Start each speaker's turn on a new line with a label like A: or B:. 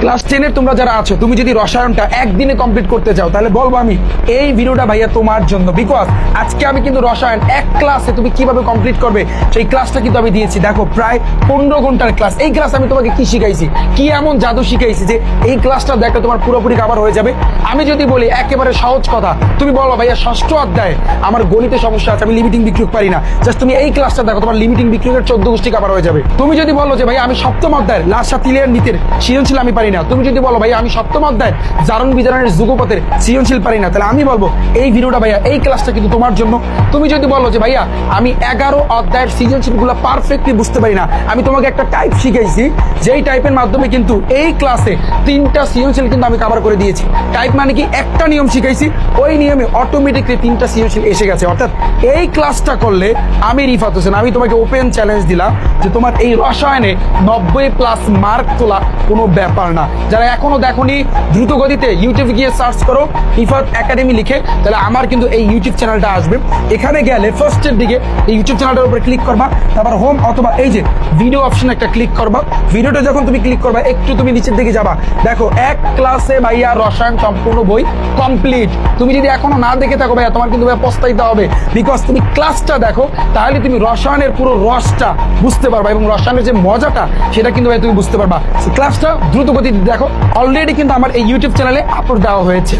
A: Class 10 এর তোমরা যারা আছো, তুমি যদি রসায়নটা একদিনে কমপ্লিট করতে চাও তাহলে বলবো আমি এই ভিডিওটা ভাইয়া তোমার জন্য। বিকজ আজকে আমি কিন্তু রসায়ন এক ক্লাসে তুমি কিভাবে কমপ্লিট করবে সেই ক্লাসটা কিন্তু আমি দিয়েছি। দেখো প্রায় 15 ঘন্টার ক্লাস। এই ক্লাস আমি তোমাকে কি শিখাইছি, কি এমন জাদু শিখাইছি যে এই ক্লাসটা দেখলে তোমার পুরোপুরি কভার হয়ে যাবে। আমি যদি বলি একেবারে সহজ কথা, তুমি বলো ভাইয়া ষষ্ঠ অধ্যায়ে আমার গণিতে সমস্যা আছে, আমি লিমিটিং বিক্রিয়ক পারি না, জাস্ট তুমি এই ক্লাসটা দেখো, তোমার লিমিটিং বিক্রিয়কের 14 গোষ্ঠী কভার হয়ে যাবে। তুমি যদি বলো যে ভাই আমি সপ্তম অধ্যায়ের লাসা তিলের নিতের সৃজনশীল আমি পারি না, তুমি যদি বলো ভাই আমি সপ্তম অধ্যায়ের জারণ বিজারণের যুগপথের সৃজনশীল পারি না, তাহলে আমি বলবো এই ভিডিওটা ভাইয়া এই ক্লাসটা কিন্তু তোমার জন্য। তুমি যদি বলো যে ভাইয়া আমি 11 অধ্যায়ের সৃজনশীল গুলো পারফেক্টলি বুঝতে পারি না, আমি তোমাকে একটা টাইপ শিখাইছি, যেই টাইপের মাধ্যমে কিন্তু এই ক্লাসে 3টা সৃজনশীল কিন্তু আমি কভার করে দিয়েছি। টাইপ মানে কি, একটা নিয়ম শিখাইছি, ওই নিয়মে অটোমেটিকলি 3টা সৃজনশীল এসে গেছে। অর্থাৎ এই ক্লাসটা করলে আমি রিফাত হোসেন, আমি তোমাকে ওপেন চ্যালেঞ্জ দিলাম যে তোমার এই রসায়নে 90+ মার্ক তোলা কোনো ব্যাপার না। যারা এখনো দেখোনি দ্রুত গতিতে ইউটিউবে গিয়ে সার্চ করো রিফাত একাডেমি লিখে, তাহলে আমার কিন্তু এই ইউটিউব চ্যানেলটা আসবে। এখানে গেলে ফার্স্টের দিকে এই ইউটিউব চ্যানেলটার উপরে ক্লিক করবা, তারপর হোম অথবা এই যে ভিডিও অপশন একটা ক্লিক করবা। ভিডিওটা যখন তুমি ক্লিক করবা একটু তুমি নিচের দিকে যাবা, দেখো এক ক্লাসে ভাইয়া রসায়ন সম্পূর্ণ বই কমপ্লিট। তুমি যদি এখনো না দেখে থাকো ভাইয়া তোমার কিন্তু পস্তাইতে হবে, বিকজ তুমি ক্লাসটা দেখো, তাহলে তুমি রসায়নের পুরো রসটা বুঝতে পারবা এবং রসায়নের যে মজাটা সেটা কিন্তু ভাই তুমি বুঝতে পারবা। ক্লাসটা দ্রুত গতিতে দেখো, অলরেডি কিন্তু আমার এই ইউটিউব চ্যানেলে আপলোড দেওয়া হয়েছে।